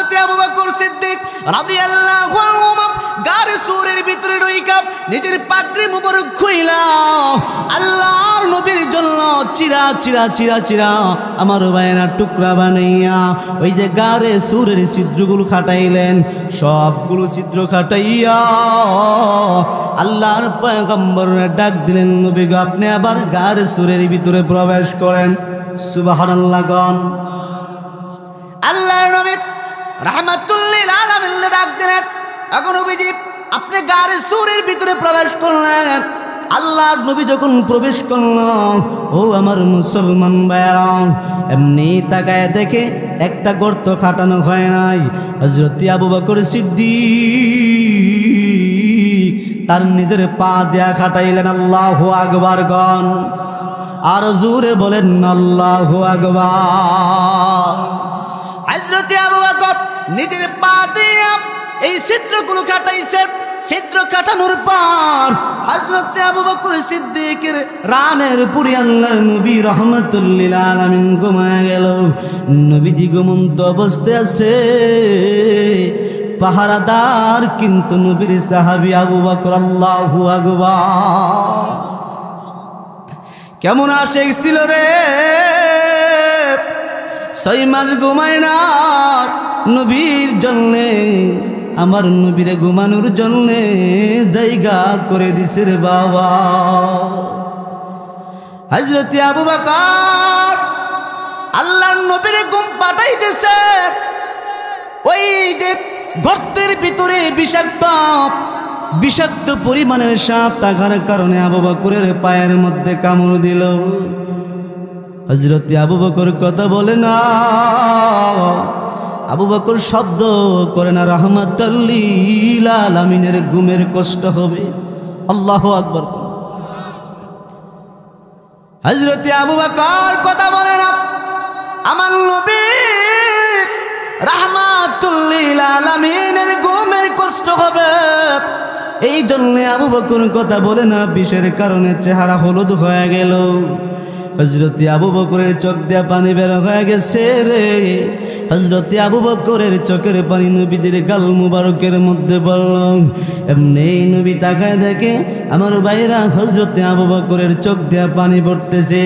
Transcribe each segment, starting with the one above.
হযরত আবু বকর সিদ্দিক রাদিয়াল্লাহু আনহু গারে সূরের ভিতরে রইকা নিজের পাগড়ি মুবারক খুইলা আল্লাহর নবীর জন্য চিরা চিরা চিরা চিরা আমার ভাইয়েরা টুকরা বানাইয়া ওই যে গারে সূরের ছিদ্রগুলো খাটাইলেন, সবগুলো ছিদ্র খাটাইয়া আল্লাহর পয়গম্বর ডাক দিলেন, নবী গো আপনি আবার গারে সূরের ভিতরে প্রবেশ করেন। সুবহানাল্লাহ গণ। আল্লাহর নবী রাহমাতুল লিল আলামিন ডাক দিলেন, এখন নবীজি আপনি গারে সূরের ভিতরে প্রবেশ করলেন। আল্লাহর নবী যখন প্রবেশ করল, ও আমার মুসলমান ভাইরা, এমনি তাকায় দেখে একটা গর্ত খাটানো হয় নাই। হযরত আবু বকর সিদ্দিক তার নিজের পা দেয়া খাটাইলেন। আল্লাহু আকবার গণ। আর জোরে বলেন আল্লাহু আকবার। হযরত আবু বকর নিজের পা দিয়া এই ছিদ্রগুলো খাটাইছেন। ছিদ্র কাটানোর পর হযরত আবু বকর সিদ্দিকের রানের উপরে আল্লাহর নবী রাহমাতুল লিল আলামিন ঘুমায় গেল। নবীজি ঘুমন্ত অবস্থায় আছে, পাহারাদার কিন্তু নবীর সাহাবী আবু বকর। আল্লাহু আকবার। কেমন আশিক ছিল রে, 6 মাস ঘুমায় না নবীর জন্যে, আমার নবীরে ঘুমানোর জন্যে জায়গা করে দিছে রে বাবা। হযরত আবু বকর আল্লাহর নবীরে ঘুম পাঠাইতেছে, ওই যে গর্তের ভিতরে বিষাক্ত পরিমাণের সাপ থাকার কারণে আবু বকরের পায়ের মধ্যে কামড় দিল। হযরত আবু বকর কথা বলে না, আবু বকর শব্দ করে না, রাহমাতুল লিল আলামিনের ঘুমের কষ্ট হবে। আল্লাহু আকবার। হযরত আবু বকর কথা বলে না, আমার নবী রাহমাতুল লিল আলামিনের ঘুমের কষ্ট হবে, এই জন্য আবু বকর কথা বলে না। বিষের কারণে চেহারা হলুদ হয়ে গেল। হযরত আবু বকরের চোখ দিয়ে পানি বের হয়ে গেছে রে। হযরত আবু বকরের চোখের পানি নবীজির গাল মুবারকের মধ্যে পড়ল। এমনি নবী তাকায় দেখে আমার ভাইরা হযরত আবু বকরের চোখ দিয়ে পানি পড়তেছে।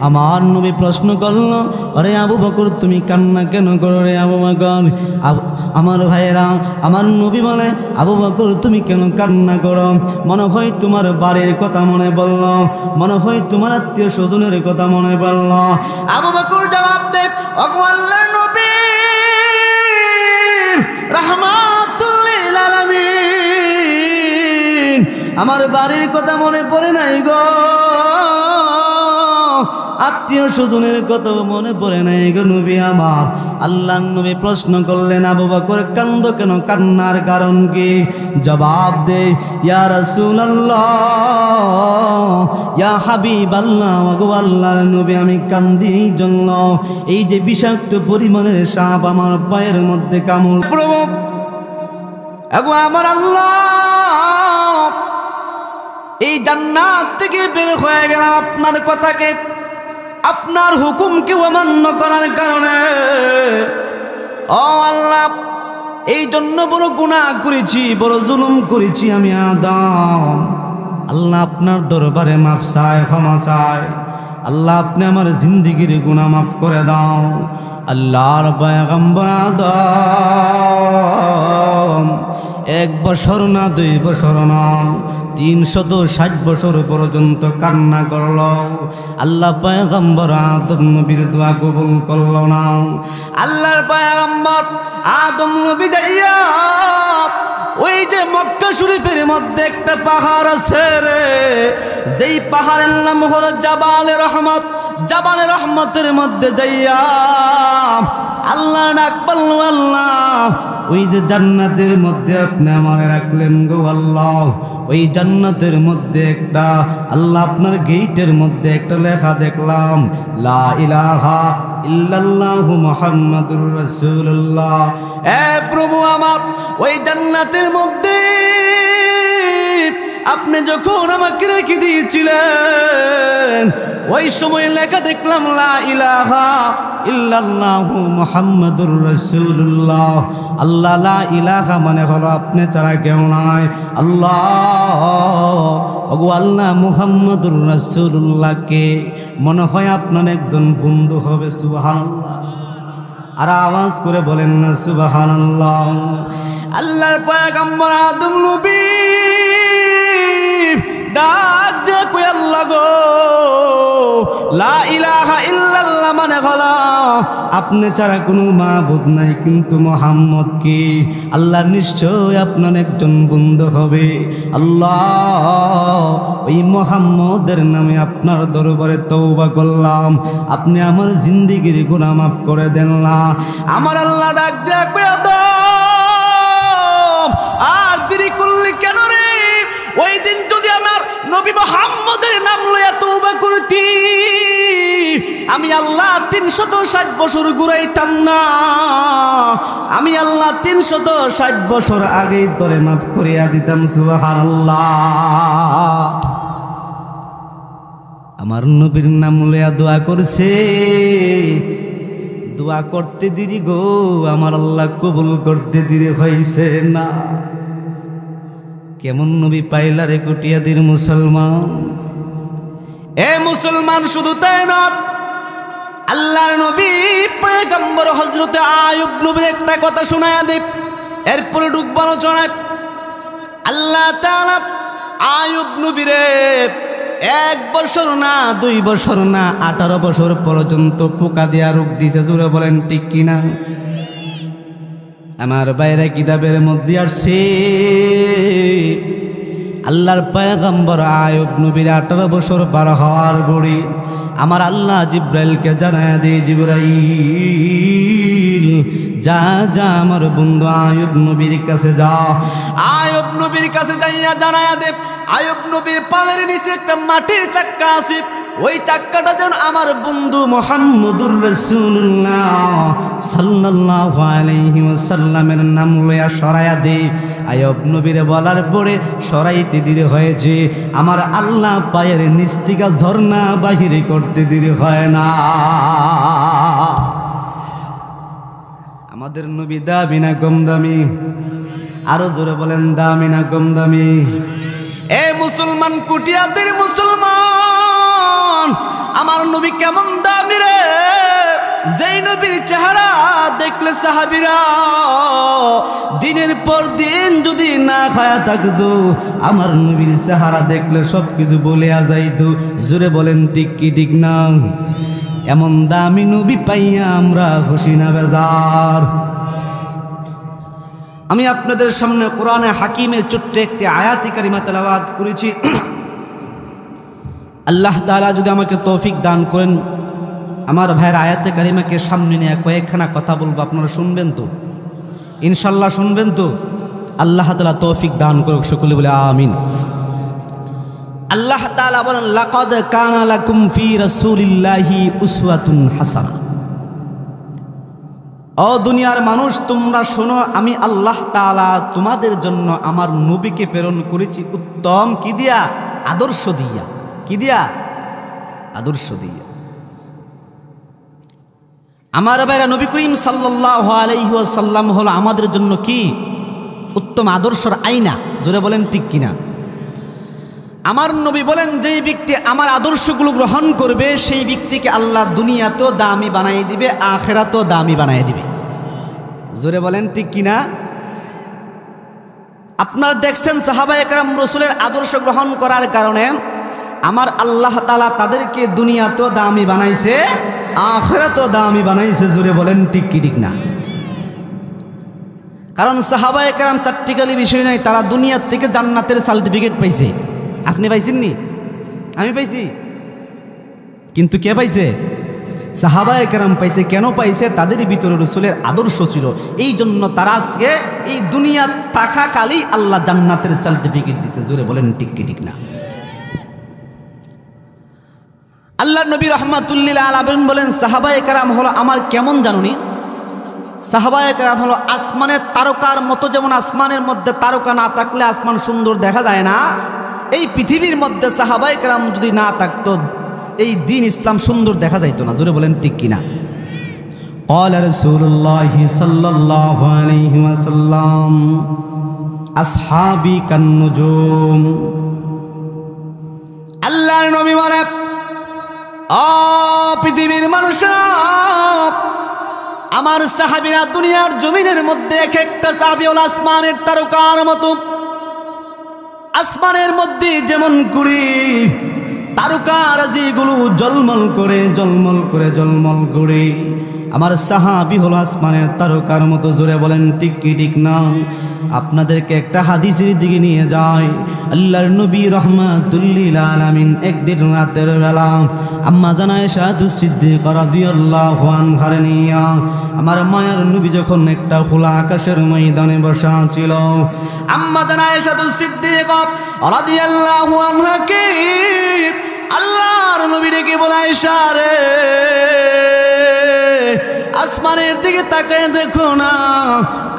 আমার নবী প্রশ্ন করল, আরে আবু বকর তুমি কান্না কেন করো রে আবু বকর? আমার ভাইরা, আমার নবী বলে, আবু বকর তুমি কেন কান্না করো? মনে হয় তোমার বাড়ির কথা মনে পড়ল, মনে হয় তোমার আত্মীয় স্বজনের কথা মনে পড়ল। আবু বকর জবাব দেয়, ওগো আল্লাহর নবী রাহমাতুল লিল আলামিন, আমার বাড়ির কথা মনে পড়ে নাই গো, আত্মীয় স্বজনের কথা মনে পড়ে নাই গো নবী আমার। আল্লাহর নবী প্রশ্ন করলেন, আবু বকর কান্দো কেন? কান্নার কারণ কি? জবাব দে, ইয়া রাসূলুল্লাহ, ইয়া হাবিবাল্লাহ, ওগো আল্লাহর নবী আমি কান্দি জন্য এই যে বিষাক্ত পরিমাণের সাপ আমার পায়ের মধ্যে কামড়। প্রভু এগো আমার আল্লাহ, এই জান্নাত থেকে বের হয়ে গেলাম আপনার কথাকে, আপনার হুকুমকে অমান্য করার কারণে। ও আল্লাহ, এই জন্য বড় গুনাহ করেছি, বড় জুলুম করেছি আমি আদম। আল্লাহ আপনার দরবারে মাফ চাই, ক্ষমা চাই। আল্লাহ আপনি আমার জিন্দেগির গুনাহ মাফ করে দাও। আল্লাহর পয়গম্বর আদম 1 বছর না 2 বছর না 360 বছর পর্যন্ত কান্না করল। আল্লাহ পয়গম্বর আদম নবীর দোয়া কবুল করল না। আল্লাহর পয়গম্বর আদম নবী যাইয়া ওই যে মক্কা শরীফের মধ্যে একটা পাহাড় আছে রে, যেই পাহাড়ের নাম হলো জাবালে রহমত। জাবালে রহমতের মধ্যে যাইয়া আল্লাহ ডাক বলল, আল্লাহ ওই যে জান্নাতের মধ্যে আপনি আমারে রাখলেন গো আল্লাহ, ওই জান্নাতের মধ্যে একটা আল্লাহ আপনার গেটের মধ্যে একটা লেখা দেখলাম, লা ইলাহা ইল্লাল্লাহু মুহাম্মাদুর রাসূলুল্লাহ। এ প্রভু আমার, ওই জান্নাতের মধ্যে আপনি যখন আমাকে রেখে দিয়েছিলেন ওই সময় লেখা দেখলাম লা ইলাহা ইল্লাল্লাহু মুহাম্মাদুর রাসূলুল্লাহ। আল্লাহ লা ইলাহা মানে হলো আপনি ছাড়া কেউ নাই। আল্লাহ ওগো আল্লাহ মুহাম্মাদুর রাসূলুল্লাহকে মনে হয় আপনার একজন বন্ধু হবে। সুবহানাল্লাহ। আর আওয়াজ করে বলেন না সুবহানাল্লাহ। আল্লাহর পয়গম্বর আদম নবী ডাক দিয়ে কই আল্লাহ গো লা ইলাহা ইল্লাল্লাহ মানে হলো আপনি ছাড়া কোনো মাবুদ নাই, কিন্তু মুহাম্মদ কি আল্লাহ নিশ্চয় আপনার একজন বন্ধু হবে। আল্লাহ ওই মুহাম্মদের নামে আপনার দরবারে তওবা করলাম, আপনি আমার জিন্দেগির গুনাহ মাফ করে দেন না। আমার আল্লাহ ডাক দিয়ে কই আর দেরি করলি কেন রে? ওই দিন যদি আমার নবী মুহাম্মদের নাম লইয়া তওবা করতি আমি আল্লাহ 360 বছর ঘুরাইতাম না। আমি আল্লাহ 360 বছর আগেই তোরে মাফ করিয়া দিতাম। সুবহানাল্লাহ। আমার নবীর নাম লইয়া দোয়া করছে, দোয়া করতে দেরি গো আমার আল্লাহ কবুল করতে দেরি হইছে না। কেমন নবী পাইলা রে কুটিয়াদির মুসলমান? এ মুসলমান শুধু তাই না, আল্লাহর নবী পয়গম্বর হযরত আইয়ুব নবীর একটা কথা শোনায়া দেব, এরপরে ঢুকবো আলোচনায়। আল্লাহ তাআলা আইয়ুব নবীরে 1 বছর না 2 বছর না 18 বছর পর্যন্ত পোকা দিয়া রোগ দিছে। জোরে বলেন ঠিক কিনা? আমার বাইরে কিতাবের মধ্যে আসছে আল্লাহর পয়গম্বর আইয়ুব নবীর 18 বছর পার হওয়ার পরে আমার আল্লাহ জিব্রাইলকে জানায়া দিয়ে, জিব্রাইল যা যা আমার বন্ধু আইয়ুব নবীর কাছে যা। আইয়ুব নবীর কাছে যাইয়া জানায়া দে আইয়ুব নবীর পায়ের নিচে একটা মাটির চাক্কা আছে, ওই চাক্কাটা যেন আমার বন্ধু মুহাম্মদুর রাসূলুল্লাহ সাল্লাল্লাহু আলাইহি ওয়াসাল্লামের নাম লইয়া সরাইয়া দে। আইয়ুব নবীরে বলার পরে সরাইতে দেরি হয়েছে। আমার আল্লাহ পায়ের নিচ থেকে ঝর্ণা বাহিরে করতে দেরি হয় না। আমাদের নবী দামি না কম দামি? আরো জোরে বলেন দামি না কম দামি? এ মুসলমান, কুটিয়াদের মুসলমান, আমার নবী কেমন দামি রে! যেই নবীর চেহারা দেখলে সাহাবীরা দিনের পর দিন যদি না খায়া থাকতো, আমার নবীর চেহারা দেখলে সবকিছু বলিয়া যাইতো। জোরে বলেন ঠিক কি ঠিক না? এমন দামি নবী পাইয়া আমরা খুশি না বেজার? আমি আপনাদের সামনে কোরআনে হাকিমের ছোট্ট একটি আয়াতি কারিমা তেলাওয়াত করেছি। আল্লাহ তাআলা যদি আমাকে তৌফিক দান করেন, আমার ভাইয়ের আয়াতে কারিমাকে সামনে নিয়ে কয়েকখানা কথা বলবো, আপনারা শুনবেন তো? ইনশাল্লাহ শুনবেন তো? আল্লাহ তাআলা তৌফিক দান করুক, সকলে বলে আমিন। আল্লাহ তাআলা বলেন, লাকাদ কানা লাকুম ফি রাসূলিল্লাহি উসওয়াতুন হাসানাহ। ও দুনিয়ার মানুষ, তোমরা শোনো, আমি আল্লাহ তাআলা তোমাদের জন্য আমার নবীকে প্রেরণ করেছি উত্তম কি দিয়া? আদর্শ দিয়া। কি দিয়া? আদর্শ দিয়া। আমার ভাইরা, নবী করিম সাল্লাল্লাহু আলাইহি ওয়াসাল্লাম হলো আমাদের জন্য কি? উত্তম আদর্শের আয়না। জোরে বলেন ঠিক কিনা? আমার নবী বলেন, যেই ব্যক্তি আমার আদর্শগুলো গ্রহণ করবে সেই ব্যক্তিকে আল্লাহ দুনিয়াতেও দামি বানাই দিবে, আখিরাতেও দামি বানাই দিবে। জোরে বলেন ঠিক কিনা? আপনারা দেখছেন সাহাবায়ে কেরাম রাসূলের আদর্শ গ্রহণ করার কারণে আমার আল্লাহ তাআলা তাদেরকে দুনিয়াতেও দামি বানাইছে, আখিরাতেও দামি বানাইছে। জোরে বলেন ঠিক কি ঠিক না? কারণ সাহাবায়ে কেরাম চারটিখালি বিষয় নাই, তারা দুনিয়ার থেকে জান্নাতের সার্টিফিকেট পাইছে। আপনি পাইছেননি? আমি পাইছি। কিন্তু কে পাইছে? সাহাবায়ে কেরাম পাইছে। কেন পাইছে? তাদের ভিতরে রাসূলের আদর্শ ছিল। এই জন্য তারা আজকে এই দুনিয়া থাকাকালেই আল্লাহ জান্নাতের সার্টিফিকেট দিছে। জোরে বলেন ঠিক কি ঠিক না? আল্লাহ নবী রাহমাতুল্লিল আলামিন বলেন, সাহাবায়ে কেরাম হলো আমার কেমন জানুনি? সাহাবায়ে কেরাম হলো আসমানের তারকার মতো। যেমন আসমানের মধ্যে তারকা না থাকলে আসমান সুন্দর দেখা যায় না, এই পৃথিবীর মধ্যে সাহাবায়ে কেরাম যদি না থাকতো এই দিন ইসলাম সুন্দর দেখা যাইতো না। জোরে বলেন ঠিক কিনা? قال رسول الله صلى الله عليه وسلم أصحابي كالنجوم আল্লাহর নবী বলেন পৃথিবীর মানুষরা আমার সাহাবীরা দুনিয়ার জমিনের মধ্যে এক একটা সাহাবী হলো আসমানের তারকার মতো। আসমানের মধ্যে যেমন করি তারকারাজিগুলো জলমল করে জলমল করে জলমল করে, আমার সাহাবী হলো আসমানের তারকার মতো। জোরে বলেন ঠিক কি ঠিক না? আপনাদেরকে একটা হাদিসের দিকে নিয়ে যায়। আল্লাহর নবী রাহমাতুল লিল আলামিন একদিন রাতের বেলা আম্মা জান আয়েশা সিদ্দিকা রাদিয়াল্লাহু আনহা নিয়া আমার মায়ের নবী যখন একটা খোলা আকাশের ময়দানে বসা ছিল, আম্মা জান আয়েশা সিদ্দিকা রাদিয়াল্লাহু আনহাকে আল্লাহর নবী ডেকে বলে, আয়েশা রে আসমানের দিকে তাকায় দেখো না।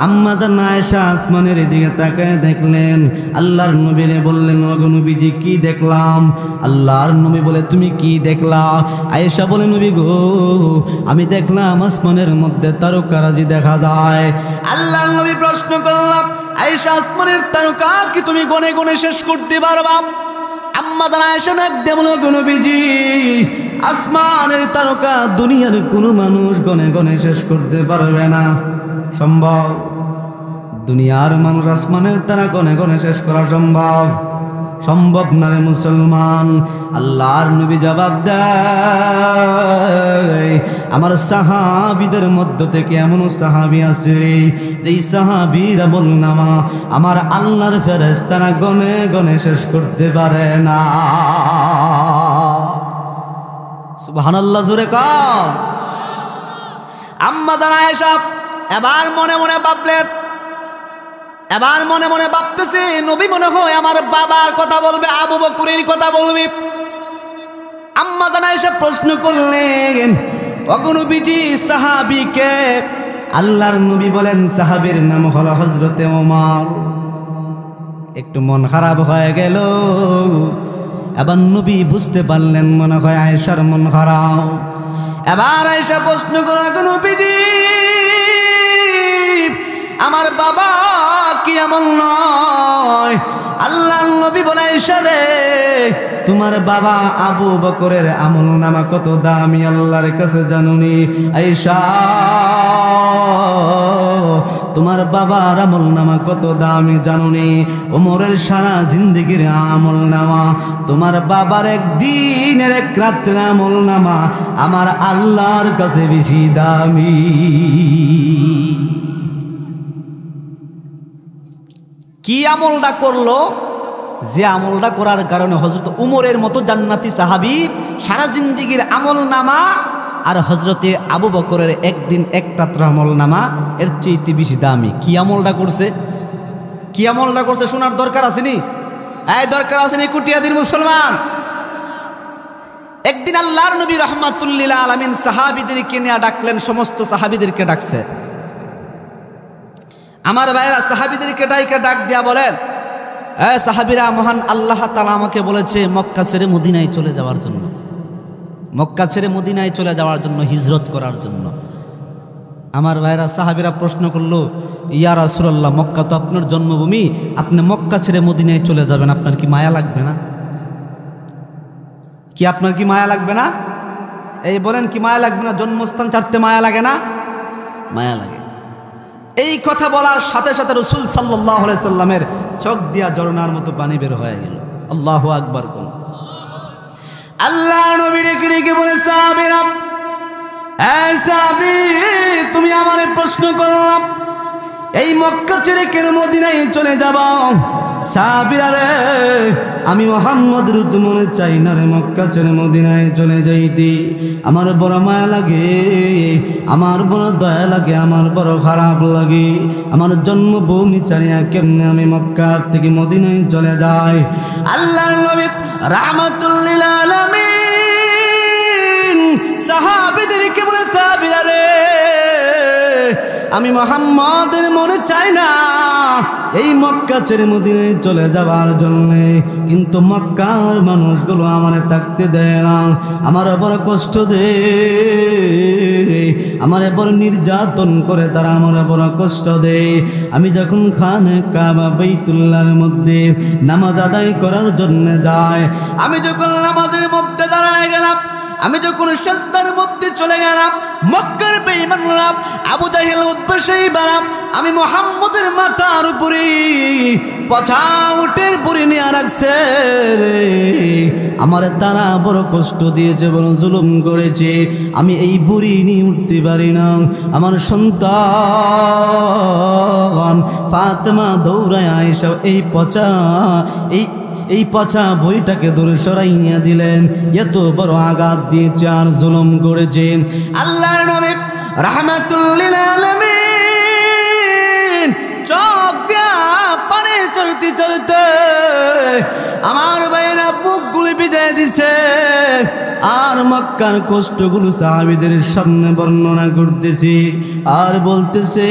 আম্মা জান আয়েশা আসমানের দিকে তাকায় দেখলেন। আল্লাহর নবীরে বললেন, ওগো নবীজি কি দেখলাম? আল্লাহর নবী বলে, তুমি কি দেখলা? আয়েশা বলে, নবী গো আমি দেখলাম আসমানের মধ্যে তারকারাজি দেখা যায়। আল্লাহর নবী প্রশ্ন করলাম, আয়েশা আসমানের তারকা কি তুমি গনে গনে শেষ করতে পারবা? আম্মা জান আয়েশা একদম ওগো নবীজি আসমানের তারকা দুনিয়ার কোনো মানুষ গনে গনে শেষ করতে পারবে না। সম্ভব? দুনিয়ার মানুষ আসমানের তারা গনে গনে শেষ করা সম্ভব? সম্ভব না রে মুসলমান। আল্লাহর নবী জবাব দেয়, আমার সাহাবীদের মধ্য থেকে এমন সাহাবী আছে যেই সাহাবীর আমলনামা আমার আল্লাহর ফেরেশতারা গনে গনে শেষ করতে পারে না। সুবহানাল্লাহ, জোরে কও। আম্মা জান আয়েশা এবার মনে মনে ভাবলেন, এবার মনে মনে ভাবতেছে নবী মনে হয় আমার বাবার কথা বলবে, আবু বকরের কথা বলবে। আম্মা জান আয়েশা প্রশ্ন করলেন, ওগো নবীজি সাহাবী কে? আল্লাহর নবী বলেন, সাহাবীর নাম হলো হযরতে ওমর। একটু মন খারাপ হয়ে গেল। এবার নবী বুঝতে পারলেন মনে হয় আয়েশার মন খারাপ। এবার আয়েশা প্রশ্ন করা, নবীজি আমার বাবা কি এমন নয়? আল্লাহর নবী বলে, আয়েশা রে তোমার বাবা আবু বকরের আমলনামা কত দামি আল্লাহর কাছে জানুনি? আয়েশা তোমার বাবার আমলনামা কত দামি জানুনি? ওমরের সারা জিন্দেগির আমলনামা, তোমার বাবার একদিনের এক রাতের আমলনামা আমার আল্লাহর কাছে বেশি দামি। কি আমলটা করলো যে আমলটা করার কারণে হযরত উমরের মতো জান্নাতি সাহাবীর সারা জিন্দেগির আমলনামা আর হযরতে আবু বকরের একদিন এক রাতের আমলনামা এর চেয়ে বেশি দামি। কি আমলটা করছে? কি আমলটা করছে শোনার দরকার আসেনি? এই দরকার আসেনি কুটিয়াদির মুসলমান। একদিন আল্লাহর নবী রাহমাতুল লিল আলামিন সাহাবীদেরকে নিয়ে ডাকলেন, সমস্ত সাহাবীদেরকে ডাকছে। আমার ভাইরা সাহাবীদেরকে ডাক দিয়া বলেন, সাহাবীরা মহান আল্লাহ তাআলা আমাকে বলেছে মক্কা ছেড়ে মদিনায় চলে যাওয়ার জন্য, মক্কা ছেড়ে মদিনায় চলে যাওয়ার জন্য, হিজরত করার জন্য। আমার ভাইরা সাহাবীরা প্রশ্ন করলো, ইয়া রাসূলুল্লাহ মক্কা তো আপনার জন্মভূমি, আপনি মক্কা ছেড়ে মদিনায় চলে যাবেন, আপনার কি মায়া লাগবে না? কি আপনার কি মায়া লাগবে না? এই বলেন কি মায়া লাগবে না? জন্মস্থান ছাড়তে মায়া লাগে না? মায়া লাগে। এই কথা বলার সাথে সাথে রাসূল সাল্লাল্লাহু আলাইহি সাল্লামের চোখ দিয়া ঝরনার মতো পানি বের হয়ে গেল। আল্লাহু আকবার কোন। আল্লাহ নবী ডেকে ডেকে বলে, সাহাবীরা এই সাহাবী তুমি আমারে প্রশ্ন করলাম এই মক্কা ছেড়ে কেন মদিনায় চলে যাব? সাহাবীরা রে আমি মুহাম্মদের তো মনে চাই না রে মক্কা ছেড়ে মদিনায় চলে যাইতে। আমার বড় মায়া লাগে, আমার বড় দয়া লাগে, আমার বড় খারাপ লাগে। আমার জন্মভূমি ছাড়িয়া কেমনে আমি মক্কা থেকে মদিনায় চলে যাই? আল্লাহর নবী রাহমাতুল লিল আলামিন সাহাবীদেরকে বলে, সাহাবীরা রে আমি মুহাম্মদের মনে চাই না এই মক্কা ছেড়ে মদিনায় চলে যাবার জন্য, কিন্তু মক্কার মানুষগুলো আমারে থাকতে দেয় না, আমার বড় কষ্ট দেয়, আমার বড় নির্যাতন করে তারা, আমার বড় কষ্ট দেয়। আমি যখন খানে কাবা বাইতুল্লাহর মধ্যে নামাজ আদায় করার জন্য যাই, আমি যখন নামাজের মধ্যে দাঁড়ায় গেলাম, আমি যখন সিজদার মধ্যে চলে গেলাম, মক্কার বেঈমানরা আবু জাহেল উতবা শাইবারা আমি মুহাম্মদের মাথার উপরে পছা উটের বুড়ি নিয়ে রাখছে রে, আমার তারা বড় কষ্ট দিয়েছে, বড় জুলুম করেছে, আমি এই বুড়ি নিয়ে উঠতে পারি না। আমার সন্তান ফাতেমা দৌড়ায় আয়েশা এই পচা বইটাকে দূরে সরাইয়া দিলেন। এত বড় আঘাত দিয়েছে আর জুলুম করেছেন। আল্লাহর নবী রাহমাতুল লিল আলামিন চোখ দিয়া পানি চলতে চলতে আমার ভাইয়েরা বুকগুলি ভিজায় দিছে, আর মক্কার কষ্টগুলো সাহাবীদের সামনে বর্ণনা করতেছি আর বলতেছে,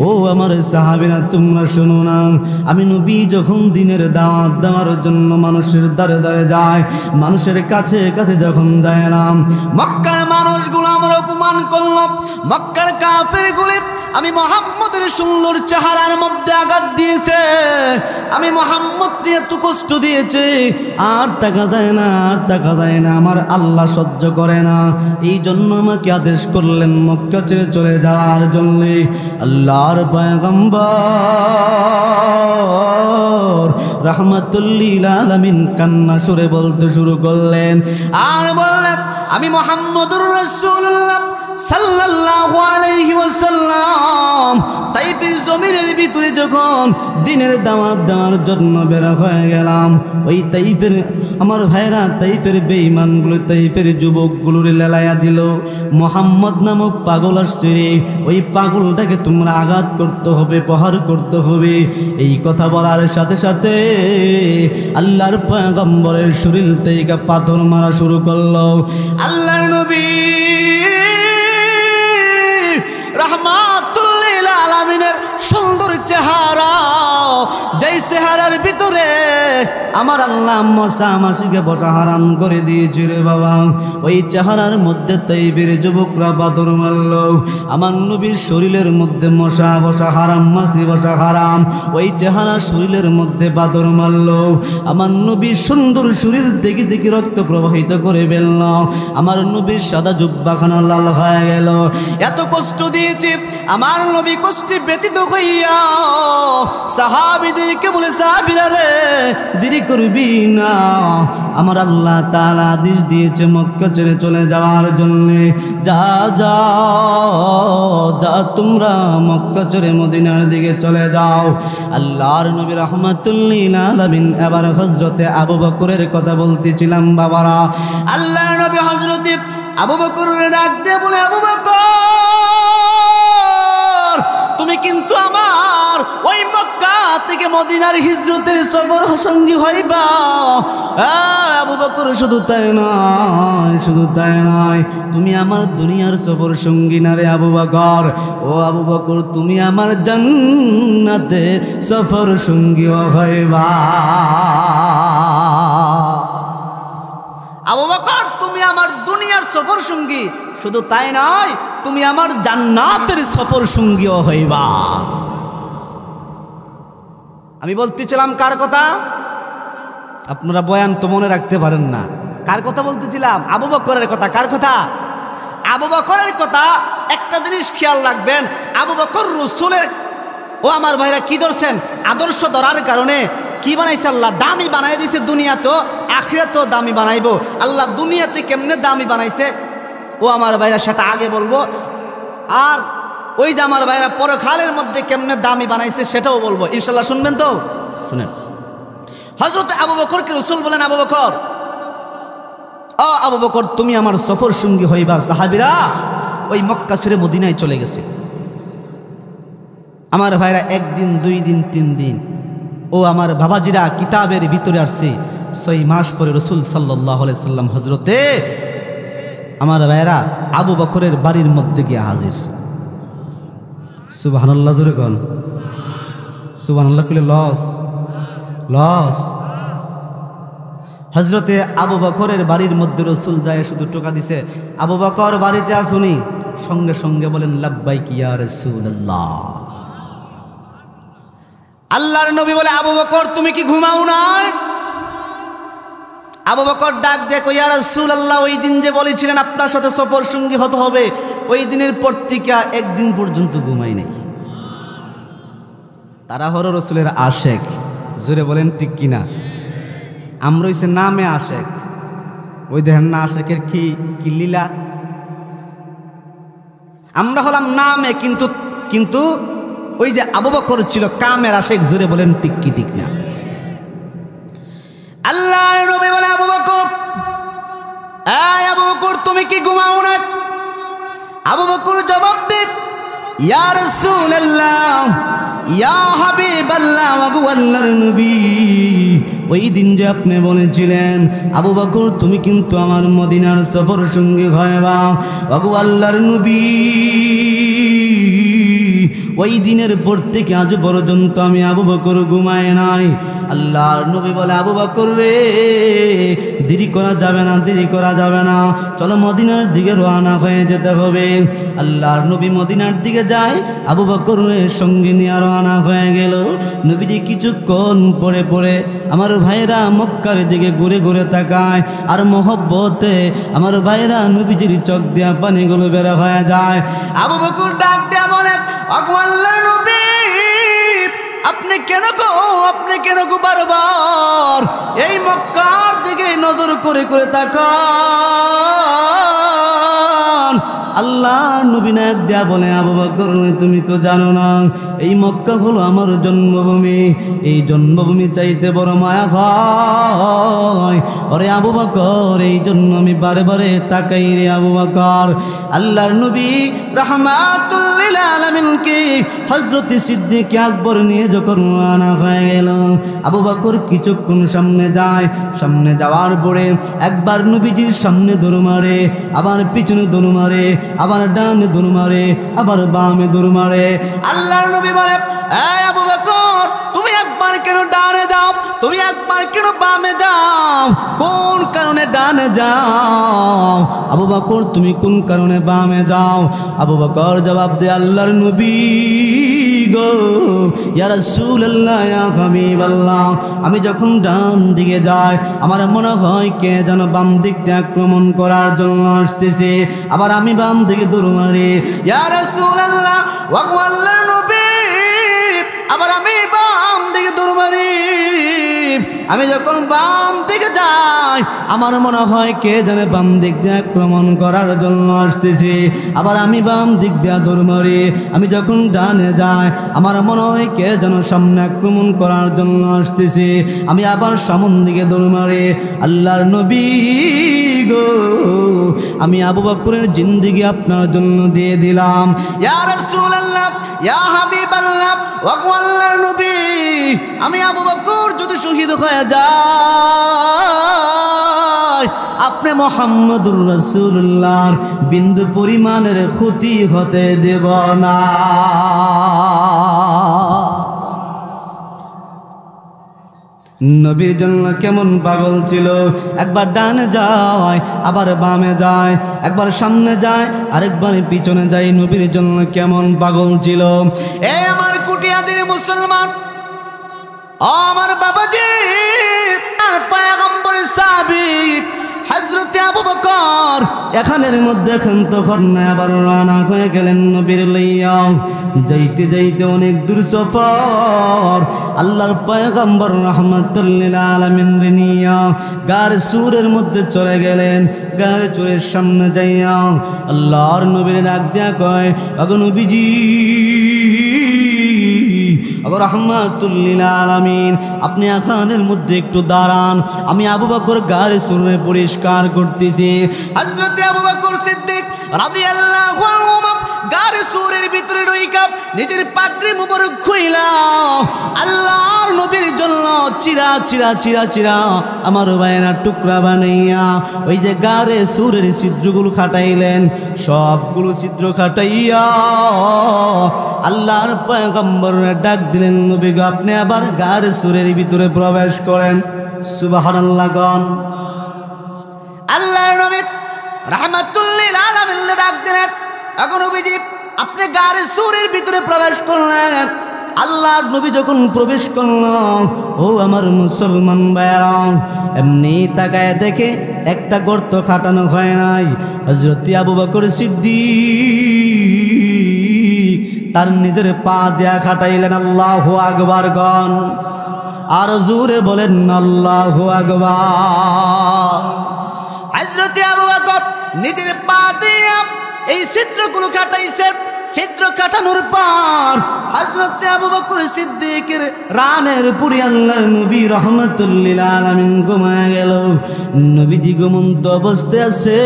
ও আমার সাহাবীরা তোমরা শোনো না, আমি নবী যখন দিনের দাওয়াত দেওয়ার জন্য মানুষের দ্বারে দ্বারে যায়, মানুষের কাছে কাছে যখন যাইলাম, মক্কার মানুষগুলো আমার অপমান করল, মক্কার কাফেরগুলি আমি মুহাম্মদের সুন্দর চেহারার মধ্যে আঘাত দিয়েছে, আমি মুহাম্মদকে এত কষ্ট দিয়েছে, আর তাকা যায় না, আর তাকা যায় না, আমার আল্লাহ সহ্য করে না, এই জন্য আমাকে আদেশ করলেন মক্কা ছেড়ে চলে যাওয়ার জন্য। আল্লাহর পয়গম্বর রাহমাতুল লিল আলামিন কান্না সুরে বলতে শুরু করলেন আর বললেন, আমি মুহাম্মদুর রাসূলুল্লাহ সাল্লাল্লাহু আলাইহি ওয়াসাল্লাম তাইফের জমিনের ভিতরে যখন দিনের দাওয়াত দেওয়ার জন্য বের হয়ে গেলাম, ওই তাইফের আমার ভাইরা তাইফের বেঈমানগুলো তাইফের যুবকগুলোর লেলায়া দিল, মুহাম্মদ নামক পাগল আসছে রে, ওই পাগলটাকে তোমরা আঘাত করতে হবে, প্রহার করতে হবে। এই কথা বলার সাথে সাথে আল্লাহর পয়গম্বরের শরীর থেকে পাথর মারা শুরু করলো। আল্লাহর নবী রাহমাতুল লিল আলামিনের সুন্দর চেহারা, যেই চেহারার ভিতরে আমার আল্লাহ মশা মাসিকে বসা হারাম করে দিয়েছে রে বাবা, ওই চেহারার মধ্যে তাইফের যুবকরা পাথর মারল, আমার নবীর শরীরের মধ্যে মশা বসা হারাম, মাসি বসা হারাম, ওই চেহারার শরীরের মধ্যে পাথর মারল, আমার নবীর সুন্দর শরীর থেকে থেকে রক্ত প্রবাহিত করে ফেলল, আমার নবীর সাদা জুব্বাখানা লাল হয়ে গেল। এত কষ্ট দিয়েছে আমার নবী, কষ্টে ব্যতীত হইয়া সাহাবীদেরকে বলে, সাহাবীরা রে দেরি করবি না, আমার আল্লাহ তাআলা আদেশ দিয়েছে মক্কা ছেড়ে চলে যাওয়ার জন্য, যা যা যা তোমরা মক্কা ছেড়ে মদিনার দিকে চলে যাও। আল্লাহর নবী রাহমাতুল লিল আলামিন এবার হযরতে আবু বকরের কথা বলতেছিলাম বাবারা। আল্লাহর নবী হযরতে আবু বকরের ডাক দিয়ে বলে, আবু বকর তুমি কিন্তু আমার ওই মক্কা থেকে মদিনার হিজরতের সফর সঙ্গী হইবা। আবু বকর শুধু তাই নয়, শুধু তাই নয়, তুমি আমার দুনিয়ার সফর সঙ্গী না রে আবু বকর, ও আবু বকর তুমি আমার জান্নাতে সফর সঙ্গী হইবা। আবু বকর তুমি আমার দুনিয়ার সফর সঙ্গী, শুধু তাই নয় তুমি আমার জান্নাতের সফর সঙ্গীও হইবা। আমি বলতেছিলাম কার কথা? আপনারা বয়ান তো মনে রাখতে পারেন না, কার কথা বলতেছিলাম? আবু বকরের কথা। কার কথা? আবু বকরের কথা। একটা জিনিস খেয়াল রাখবেন, আবু বকর রাসূলের, ও আমার ভাইরা কি ধরছেন, আদর্শ ধরার কারণে কি বানাইছে আল্লাহ? দামি বানাই দিয়েছে। দুনিয়াতেও আখিরাতেও দামি বানাইবো আল্লাহ। দুনিয়াতে কেমনে দামি বানাইছে ও আমার ভাইরা সেটা আগে বলবো, আর ওই যে আমার ভাইরা পরকালের মধ্যে কেমনে দামি বানাইছে সেটাও বলবো ইনশাল্লাহ। শুনবেন তো? শুনেন। হযরত আবু বকরকে রাসূল বলেন, আবু বকর, ও আবু বকর তুমি আমার সফর সঙ্গী হইবা। সাহাবীরা ওই মক্কা ছেড়ে মদিনায় চলে গেছে। আমার ভাইরা একদিন, দুই দিন, তিন দিন, ও আমার বাবাজিরা কিতাবের ভিতরে আসছে 6 মাস পরে রাসূল সাল্লাল্লাহু আলাইহি সাল্লাম হযরতে আমার ভাইরা আবু বকরের বাড়ির মধ্যে গিয়ে হাজির। সুবহানাল্লাহ জোরে কোন সুবহানাল্লাহ কইলে লস লস। হযরতে আবু বকরের বাড়ির মধ্যে রাসূল যায় শুধু টোকা দিছে, আবু বকর বাড়িতে আসুনি, সঙ্গে সঙ্গে বলেন লাব্বাইক ইয়া রাসূলুল্লাহ। আল্লাহর নবী বলে আবু বকর তুমি কি ঘুমাও না? আবু বকর ডাক দিয়ে কই ইয়া রাসূলুল্লাহ, ওই দিন যে বলেছিলেন আপনার সাথে সফর সঙ্গী হতে হবে, ওই দিনের পর থেকে একদিন পর্যন্ত ঘুমাই নাই। তারা হলো রাসূলের আশেক, জোরে বলেন ঠিক কিনা? আমরা হইছে নামে আশেক, ওই দেখেন না আশেকের কি কি লীলা। আমরা হলাম নামে, কিন্তু কিন্তু ওই যে আবু বকর ছিল কামের আশেক, জোরে বলেন ঠিক কি ঠিক না? আল্লাহর নবী বলে আবু বকর, এই আবু বকর তুমি কি ঘুমাও না? আবু বকর জবাব দেন ইয়া রাসূলুল্লাহ ইয়া হাবিবাল্লাহ ওয়া আল্লাহর নবী, ওই দিন যে আপনি বলেছিলেন আবু বকর তুমি কিন্তু আমার মদিনার সফর সঙ্গী হয়বা, ওগো আল্লাহর নবী, ওই দিনের পর থেকে আজ পর্যন্ত আমি আবু বকর ঘুমাই নাই। আল্লাহর নবী বলে আবু বকর রে, দেরি করা যাবে না, দেরি করা যাবে না, চলো মদিনার দিকে রওনা হয়ে যেতে হবে। আল্লাহর নবী মদিনার দিকে যায়, আবু বকরের সঙ্গে নিয়ে রওনা হয়ে গেল। নবীজি কিছুক্ষণ পরে পরে আমার ভাইরা মক্কার দিকে ঘুরে ঘুরে তাকায়, আর মহব্বতে আমার ভাইরা নবীজির চোখ দিয়া পানিগুলো বের হয়ে যায়। আবু বকর ডাক দিয়া বলে ওগো আল্লাহর নবী, আপনি কেন গো বারবার এই মক্কার দিকে নজর করে করে তাকান? আল্লাহ নবী নায়ক দেয়া বলে আবু বকর তুমি তো জানো না এই মক্কা হলো আমার জন্মভূমি, এই জন্মভূমি চাইতে বড় মায়া হয় ওরে আবু বকর, এই জন্য আমি বারে বারে তাকাই রে আবু বকর। আল্লাহর নবী রাহমাতুল লিল আলামিনকে হযরত সিদ্দিক আকবর নিয়ে যখন রওনা হয়ে গেল, আবু বকর কিছুক্ষণ সামনে যায়, সামনে যাওয়ার পরে একবার নবীজির সামনে দৌড় মারে, আবার পিছনে দৌড় মারে, আবার ডানে দৌড় মারে, আবার বামে দৌড় মারে। আল্লাহর নবী বলে এই আবু বকর তুমি একবার কেন ডানে যাও, তুমি একবার কেন বামে যাও, কোন কারণে ডানে যাও? আবু বকর তুমি কোন কারণে বামে যাও? আবু বকর জবাব দেয় আল্লাহর নবী গো ইয়া রাসূলুল্লাহ ইয়া হাবিবাল্লাহ, আমি যখন ডান দিকে যাই আমার মনে হয় কে যেন বাম দিক দিয়ে আক্রমণ করার জন্য আসতেছে, আবার আমি বাম দিকে দৌড় মারি ইয়া রাসূলুল্লাহ ওগো আল্লাহর নবী, আবার আমি বাম দিকে দৌড় মারি। আমি যখন বাম দিকে যাই আমার মনে হয় কে যেন বাম দিক দিয়ে আক্রমণ করার জন্য আসতেছে, আবার আমি বাম দিক দিয়ে দৌড় মারি। আমি যখন ডানে যাই আমার মনে হয় কে যেন সামনে আক্রমণ করার জন্য আসতেছে, আমি আবার সামন দিকে দৌড় মারি। আল্লাহর নবী গো আমি আবু বকরের জিন্দেগি আপনার জন্য দিয়ে দিলাম। ইয়া রাসূলুল্লাহ ইয়া হাবিবাল্লাহ ওগো আল্লাহর নবী, আমি আবু বকর যদি শহীদ হয়ে যায় আপনি মুহাম্মদুর রাসূলুল্লাহর বিন্দু পরিমাণের ক্ষতি হতে দেব না। নবীর জন্য কেমন পাগল ছিল, একবার ডানে যায় আবার বামে যায়, একবার সামনে যায় আরেকবার পিছনে যায়, নবীর জন্য কেমন পাগল ছিল। এ আমার কুটিয়াদের মুসলমান, আমার বাবাজি আর পয়গম্বরের সাহাবী হযরত আবু বকর এখানের মধ্যে তখন আবার রওনা হয়ে গেলেন নবীর লইয়া। যাইতে যাইতে অনেক দূর সফর, আল্লাহর পয়গম্বর রাহমাতুল লিল আলামিন নিয়া গার সুরের মধ্যে চলে গেলেন। গার চুরের সামনে যাইয়া আল্লাহর নবীর ডাক দিয়া কয় ওগো নবীজি ওগো রাহমাতুল লিল আলামিন, আপনি এখানের মধ্যে একটু দাঁড়ান, আমি আবু বকর গার সুরে পরিষ্কার করতেছি। হযরত আবু বকর সিদ্দিক রাদিয়াল্লাহু আনহু গারে সুরের ভিতরে রইকা নিজের পাগড়ি মুবারক খুইলা আল্লাহর নবীর জন্য চিরা চিরা চিরা চিরা আমার ভাইয়েরা টুকরা বানাইয়া ওই যে গারে সুরের ছিদ্রগুলো খাটাইলেন, সবগুলো ছিদ্র খাটাইয়া আল্লাহর পয়গম্বর ডাক দিলেন, নবী গো আপনি আবার গারে সুরের ভিতরে প্রবেশ করেন। সুবহানাল্লাহ গণ। আল্লাহর নবী রাহমাতুল লিল আলামিন ডাক দিলেন, এখন নবীজি আপনি গারে সুরের ভিতরে প্রবেশ করলেন। আল্লাহর নবী যখন প্রবেশ করল, ও আমার মুসলমান ভাইরা, এমনি তাকায় দেখে একটা গর্ত খাটানো হয় নাই। হযরত আবু বকর সিদ্দিক তার নিজের পা দেয়া খাটাইলেন। আল্লাহু আকবার গণ। আর জোরে বলেন আল্লাহু আকবার। হযরত আবু বকর নিজের পা দিয়া এই ছিদ্রগুলো খাটাইছেন। ছিদ্র কাটানোর পর হযরত আবু বকর সিদ্দিকের রানের পুরি আল্লাহর নবী রাহমাতুল লিল আলামিন ঘুমায় গেল। নবীজি ঘুমন্ত অবস্থায় আছে,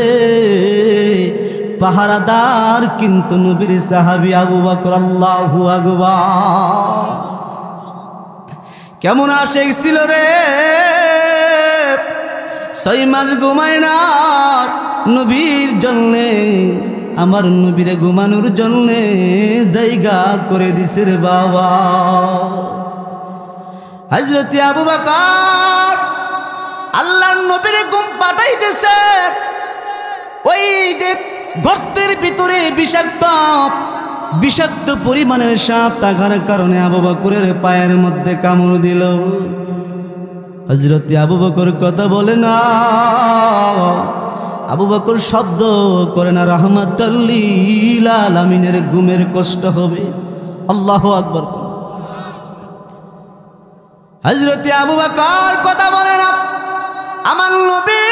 পাহারাদার কিন্তু নবীর সাহাবী আবু বকর। আল্লাহু আকবার। কেমন আশিক ছিল রে, 6 মাস ঘুমায় না নবীর জন্যে, আমার নবীরে ঘুমানোর জন্যে জায়গা করে দিছে রে বাবা। হযরত আবু বকর আল্লাহর নবীরে ঘুম পাঠাইতেছে, ওই যে গর্তের ভিতরে বিষাক্ত পরিমাণের সাপ থাকার কারণে আবু বকরের পায়ের মধ্যে কামড় দিল। হযরত আবু বকর কথা বলে না, আবু বকর শব্দ করে না, রাহমাতুল লিল আলামিনের ঘুমের কষ্ট হবে। আল্লাহু আকবার। হযরত আবু বকর কথা বলে না, আমার নবী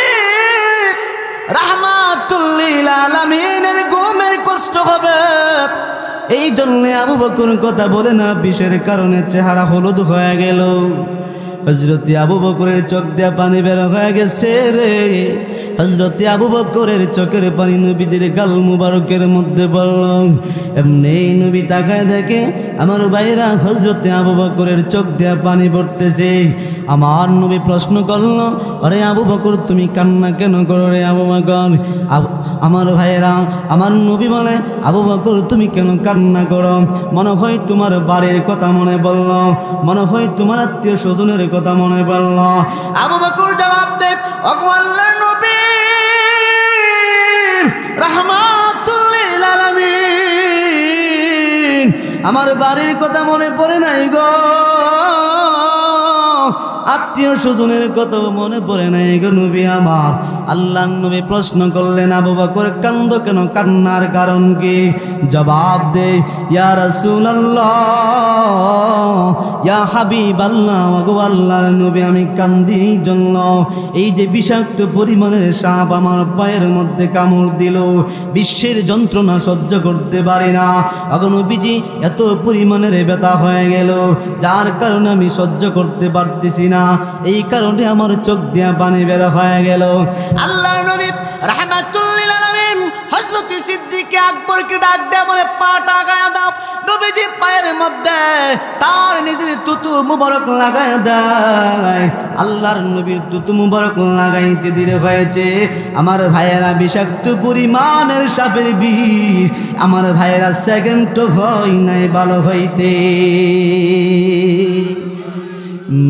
রাহমাতুল লিল আলামিনের ঘুমের কষ্ট হবে, এই জন্য আবু বকর কথা বলে না। বিষের কারণে চেহারা হলুদ হয়ে গেল। হযরত আবু বকরের চোখ দিয়ে পানি বের হয়ে গেছে রে। হযরত আবু বকরের চোখের পানি নবীজির গাল মুবারকের মধ্যে পড়ল। এমনি নবী তাকায় দেখে আমার ভাইরা হযরত আবু বকরের চোখ দিয়ে পানি পড়তেছে। আমার নবী প্রশ্ন করল, আরে আবু বকর তুমি কান্না কেন করো রে আবু বকর? আমার ভাইরা, আমার নবী বলে, আবু বকর তুমি কেন কান্না করো? মনে হয় তোমার বাড়ির কথা মনে পড়ল, মনে হয় তোমার আত্মীয় স্বজনের কথা মনে পড়ল। আবু বকর জবাব দেয়, ওগো আল্লাহর নবী রাহমাতুল লিল আলামিন, আমার বাড়ির কথা মনে পড়ে নাই গো, আত্মীয় স্বজনের কথা মনে পড়ে নাই গো নবী আমার। আল্লাহর নবী প্রশ্ন করলেন, আবু বকর কান্দো কেন? কান্নার কারণ কি? জবাব দে, ইয়া রাসূলুল্লাহ, ইয়া হাবিবাল্লাহ, ওগো আল্লাহর নবী আমি কান্দি এই জন্য, এই যে বিষাক্ত পরিমাণের সাপ আমার পায়ের মধ্যে কামড় দিল, বিশ্বের যন্ত্রণা সহ্য করতে পারি না। ওগো নবীজি এত পরিমাণের ব্যথা হয়ে গেল, যার কারণে আমি সহ্য করতে পারতেছি না, এই কারণে আমার চোখ দিয়ে পানি বের হয়ে গেল। আল্লাহর নবী রাহমাতুল লিল আলামিন হযরত সিদ্দিক আকবরকে ডাক দেয়া বলে, পাটা গায়া দাও। নবীজি পায়ের মধ্যে তার নিজের তুতু মুবারক লাগায় দেয়। আল্লাহর নবীর তুতু মুবারক লাগাইতে দিলে হয়েছে আমার ভাইয়েরা বিষাক্ত পরিমাণের সাপের বিষ, আমার ভাইয়েরা সেকেন্ড হয় নাই ভালো হইতে।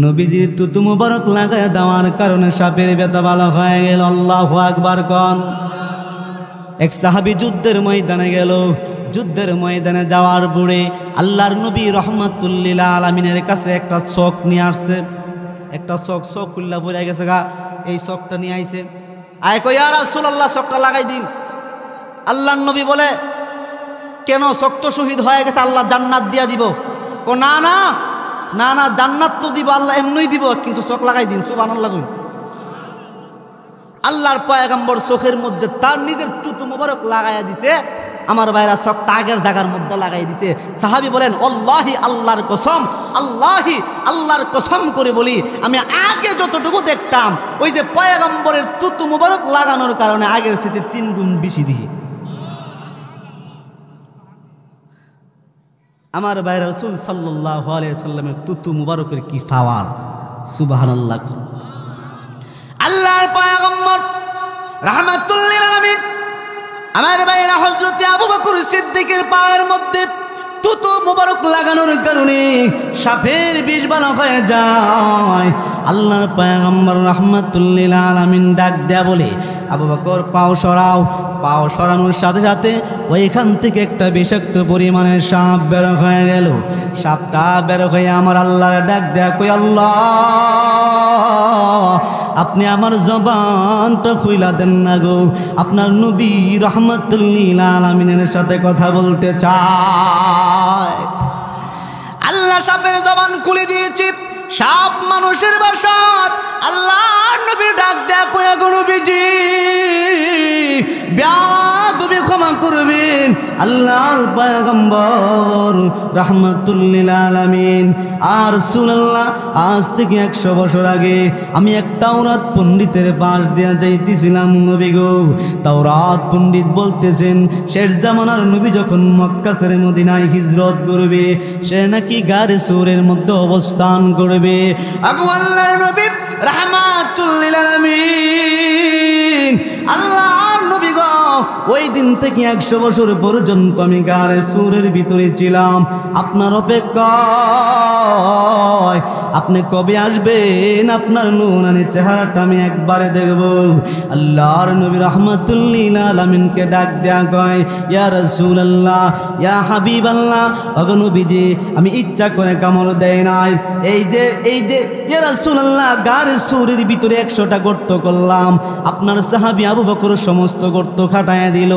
নবীজির তুতু মুবারক লাগায় দেওয়ার কারণে সাপের ব্যথা ভালো হয়ে গেল। আল্লাহু আকবার কোন। এক সাহাবী যুদ্ধের ময়দানে গেল। যুদ্ধের ময়দানে যাওয়ার পরে আল্লাহর নবী রাহমাতুল লিল আলামিনের কাছে একটা চক নিয়ে আসছে। একটা চক খুল্লা পড়ে গেছে গা, এই চকটা নিয়ে আইছে। আয় কই ইয়া রাসূলুল্লাহ চকটা লাগাই দিন। আল্লাহর নবী বলে, কেন? চক তো শহীদ হয়ে গেছে, আল্লাহ জান্নাত দিয়া দিব। কো না না না না, জান্নাত তো দিব, আল্লাহ এমনই দিব, কিন্তু চোখ লাগাই দিন। সুবহানাল্লাহ। আল্লাহর পয়গম্বর চোখের মধ্যে তার নিজের তুতু মুবারক লাগাইয়া দিছে। আমার ভাইরা চোখটা আগের জায়গার মধ্যে লাগাই দিছে। সাহাবী বলেন, আল্লাহি, আল্লাহর কসম, আল্লাহি, আল্লাহর কসম করে বলি, আমি আগে যতটুকু দেখতাম ওই যে পয়গম্বরের তুতু মুবারক লাগানোর কারণে আগের চেয়ে 3 গুণ বেশি দিই। আমার ভাইরা, রাসূল সাল্লাল্লাহু আলাইহি সাল্লামের তুতু মুবারকের কি পাওয়ার! সুবহানাল্লাহ। আল্লাহর পয়গম্বর রাহমাতুল লিল আলামিন আমার ভাইরা হযরত আবু বকর সিদ্দিকের পায়ের মধ্যে তুতু মুবারক লাগানোর কারণে সাপের বিষ ভালো হয়ে যায়। আল্লাহর পয়গম্বর রাহমাতুল লিল আলামিন ডাক দেয়া বলে, আবু বকর পাও সরাও। পাও সরানোর সাথে সাথে ওইখান থেকে একটা বিষাক্ত পরিমাণের সাপ বের হয়ে গেল। সাপটা বের হয়ে আমার আল্লাহর ডাক দেয়া, কই আল্লাহ, আপনি আমার জবানটা খুইলা দেন না গো, আপনার নবী রাহমাতুল লিল আলামিনের সাথে কথা বলতে চায়। আল্লাহ সাপের জবান খুলে দিয়েছে। সাপ মানুষের বাসা। আল্লাহ নবীর ডাক দেয়া, কয়া গো নবীজি, বেয়াদবি ক্ষমা করবেন। আল্লাহর পয়গম্বর রাহমাতুল লিল আলামিন আর রাসূলুল্লাহ, আজ থেকে 100 বছর আগে আমি এক তাওরাত পণ্ডিতের পাশ দিয়া যাইতেছিলাম নবী গো। তাওরাত পণ্ডিত বলতেছেন শেষ জামানার নবী যখন মক্কা ছেড়ে মদিনায় হিজরত করবে, সে নাকি গারে সূরের মধ্যে অবস্থান করবে। আগো আল্লাহর নবী রাহমাতুল লিল আলামিন, আল্লাহর নবী গো, ওই দিন থেকে 100 বছর পর্যন্ত আমি গারে সূরের ভিতরে ছিলাম আপনার অপেক্ষায়। আপনি কবে আসবেন? আপনার নূরানি চেহারাটা আমি একবারে দেখব। আল্লাহর নবী রাহমাতুল লিল আলামিনকে ডাক দেয়া কয়, ইয়া রাসূলুল্লাহ, ইয়া হাবিবাল্লাহ, ওগো নবীজি, আমি ইচ্ছা করে কামড় দেই নাই। এই যে ইয়া রাসূলুল্লাহ, গারে সূরের ভিতরে 100টা গর্ত করলাম। আপনার সাহাবী আবু বকর সমস্ত গর্ত খাটায় দিল,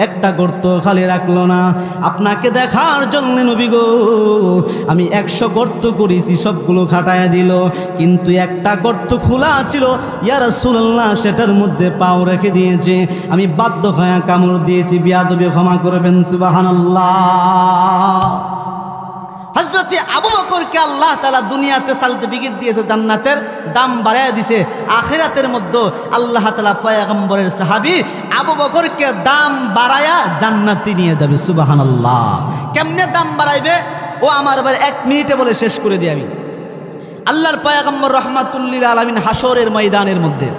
একটা গর্ত খালি রাখলো না। আপনাকে দেখার জন্য নবী গো আমি 100 গর্ত করেছি, সবগুলো খাটায় দিল, কিন্তু একটা গর্ত খোলা ছিল। ইয়া রাসূলুল্লাহ, সেটার মধ্যে পাও রেখে দিয়েছে, আমি বাধ্য হয়ে কামড় দিয়েছি, বেয়াদবি ক্ষমা করবেন। সুবহানাল্লাহ। হযরতে আবু বকরকে আল্লাহ তাআলা দুনিয়াতে সার্টিফিকেট দিয়েছে, জান্নাতের দাম বাড়ায় দিয়েছে। আখিরাতের মধ্যে আল্লাহ তাআলা পয়গম্বরের সাহাবী আবু বকরকে দাম বাড়ায়া জান্নাতে নিয়ে যাবে। সুবহানাল্লাহ। কেমনে দাম বাড়াইবে ও আমার ভাই 1 মিনিটে বলে শেষ করে দিই আমি। আল্লাহর পয়গম্বর রাহমাতুল লিল আলামিন হাসরের ময়দানের মধ্যে,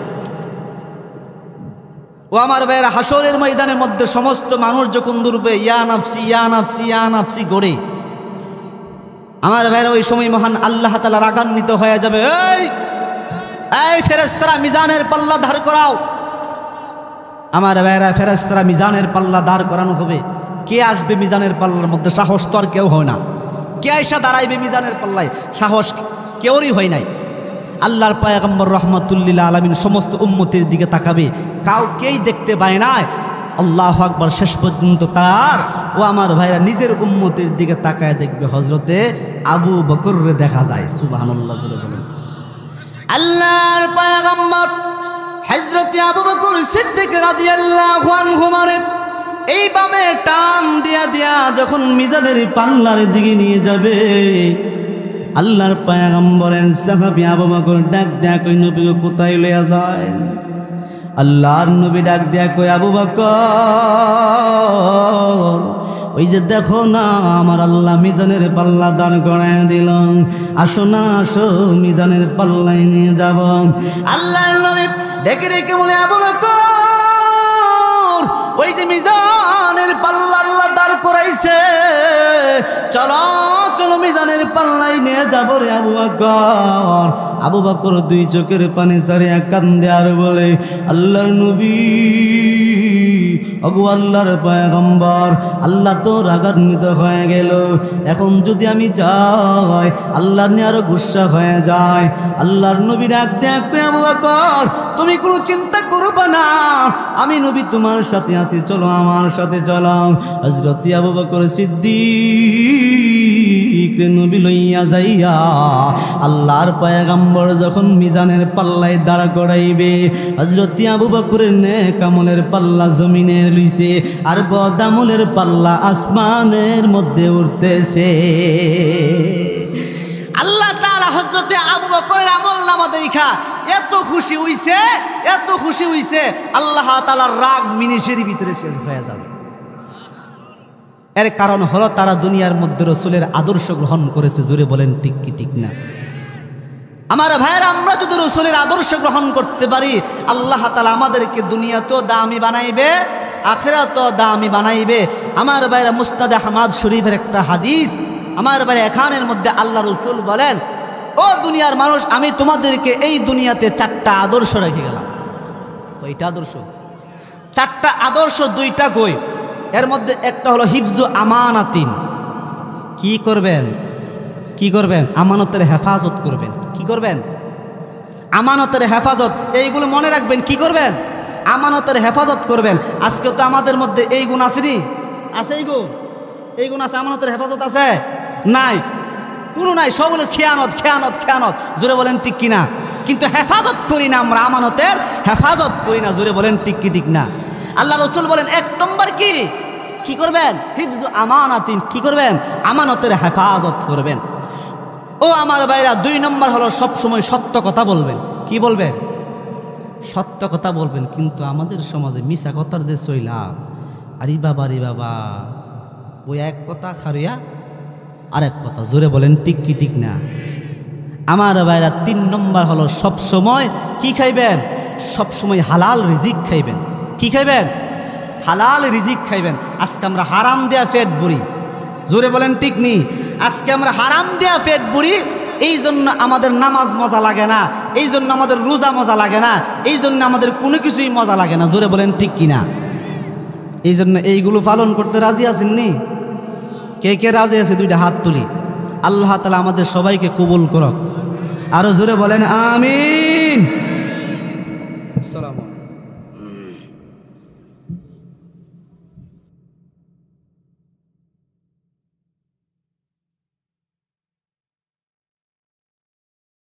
ও আমার ভাইয়েরা, হাসরের ময়দানের মধ্যে সমস্ত মানুষ যখন দৌড়বে ইয়া নাফসি ইয়া নাফসি ইয়া নাফসি গড়ে, আমার ভাইরা ওই সময় মহান আল্লাহ তাআলা রাগান্বিত হয়ে যাবে। এই ফেরেশতারা মিজানের পাল্লা ধার করাও। আমার ভাইরা, ফেরেশতারা মিজানের পাল্লা দাঁড় করানো হবে। কে আসবে মিজানের পাল্লার মধ্যে? সাহস তো আর কেউ হয় না। কে আইসা দাঁড়াইবে মিজানের পাল্লায়? সাহস কেউরই হয় নাই। আল্লাহর পয়গম্বর রাহমাতুল লিল আলামিন সমস্ত উম্মতের দিকে তাকাবে, কাউকেই দেখতে পায় না। আল্লাহু আকবার। শেষ পর্যন্ত তার ও আমার ভাইরা নিজের উম্মতের দিকে তাকায় দেখবে, হযরতে আবু বকররে দেখা যায়। সুবহানাল্লাহ। আল্লাহর পয়গম্বর হযরতে আবু বকর সিদ্দিক রাদিয়াল্লাহু আনহু এইভাবে টান দিয়া দিয়া যখন মিজানের পাল্লার দিকে নিয়ে যাবে, আল্লাহর পয়গম্বরের সাহাবী আবু বকর ডাক দেয়া কই, নবী কোথায় লইয়া যায়? আল্লাহর নবী ডাক দেয়া কই, আবু বকর, ওই যে দেখো না আমার আল্লাহ মিজানের পাল্লা দাঁড় করায় দিল, আসো না আসো মিজানের পাল্লায় নিয়ে যাব। আল্লাহর নবী ডেকে ডেকে বলে, আবু বকর, ওই যে মিজানের পাল্লা আল্লাহ দাঁড় করাইছে, চলো চলো মিজানের পাল্লাই নিয়ে যাব রে আবু বকর। আবু বকর 2 চোখের পানি ছাড়িয়া কান্দে আর বলে, আল্লাহর নবী, ওগো আল্লাহর পয়গম্বর, আল্লাহ তো রাগান্বিত হয়ে গেল। এখন যদি আমি যাই আল্লাহর নিয়ে আরো গুসা হয়ে যায়। আল্লাহর নবী ডাক দেখবে, আবু বকর তুমি কোনো চিন্তা করবে না, আমি নবী তোমার সাথে আছি, চলো আমার সাথে চলো। হযরত আবু বকর সিদ্দিক নবী লইয়া যাইয়া আল্লাহর পয়গম্বর যখন মিজানের পাল্লায় দাঁড় করাইবে, হযরত আবু বকরের নেক আমলের পাল্লা জমিনে লইছে আর বদামলের পাল্লা আসমানের মধ্যে উঠতেছে। আল্লাহ তাআলা হযরতে আবু বকরের আমলনামা দেখা এত খুশি হইছে, এত খুশি হইছে, আল্লাহ তাআলার রাগ মিনিশের ভিতরে শেষ হয়ে যাবে। এর কারণ হলো তারা দুনিয়ার মধ্যে রসুলের আদর্শ গ্রহণ করেছে। জোরে বলেন ঠিক কি ঠিক না? আমার ভাইয়েরা, আমরা যদি রসুলের আদর্শ গ্রহণ করতে পারি, আল্লাহ তাআলা আমাদেরকে দুনিয়াতেও দামি বানাইবে, আখিরাতেও দামি বানাইবে। আমার ভাইয়েরা, মুসনাদ আহমদ শরীফের একটা হাদিস, আমার ভাই এখানের মধ্যে আল্লাহ রসুল বলেন, ও দুনিয়ার মানুষ, আমি তোমাদেরকে এই দুনিয়াতে 4টা আদর্শ রেখে গেলাম। কয়টা আদর্শ? 4টা আদর্শ, 2টা কই। এর মধ্যে একটা হলো হিফজু আমানাতিন। কি করবেন? কি করবেন? আমানতের হেফাজত করবেন। কি করবেন? আমানতের হেফাজত। এইগুলো মনে রাখবেন। কি করবেন? আমানতের হেফাজত করবেন। আজকে তো আমাদের মধ্যে এই গুণ আসেনি? আছে এই গুণ আছে? আমানতের হেফাজত আছে? নাই, কোনো নাই। সবগুলো খেয়ানত খেয়ানত খেয়ানত। জোরে বলেন ঠিক কিনা? কিন্তু হেফাজত করি না আমরা, আমানতের হেফাজত করি না। জোরে বলেন ঠিক কি ঠিক না? আল্লাহ রসুল বলেন 1 নম্বর কি করবেন? হিফজু আমানাতিন। কি করবেন? আমানতের হেফাজত করবেন। ও আমার ভাইরা, 2 নম্বর হলো সবসময় সত্য কথা বলবেন। কি বলবেন? সত্য কথা বলবেন। কিন্তু আমাদের সমাজে মিছা কথার যে সইলাম, আরে বাবা, ওই এক কথা খারিয়া আরেক কথা। জোরে বলেন ঠিক কি ঠিক না? আমার ভাইরা, 3 নম্বর হলো সবসময় কি খাইবেন? সবসময় হালাল রিজিক খাইবেন। কি খাইবেন? হালাল রিজিক খাইবেন। আজকে আমরা হারাম দেয়া পেট ভরি। জোরে বলেন ঠিক নি? আজকে আমরা হারাম দেয়া পেট ভরি। এই জন্য আমাদের নামাজ মজা লাগে না, এই জন্য আমাদের রোজা মজা লাগে না, এই জন্য আমাদের কোনো কিছুই মজা লাগে না। জোরে বলেন ঠিক কিনা? এই জন্য এইগুলো পালন করতে রাজি আছেন নি? কে কে রাজি আছে? 2টা হাত তুলি। আল্লাহ তাআলা আমাদের সবাইকে কবুল করুক। আরো জোরে বলেন আমিন। আসসালামু আলাইকুম।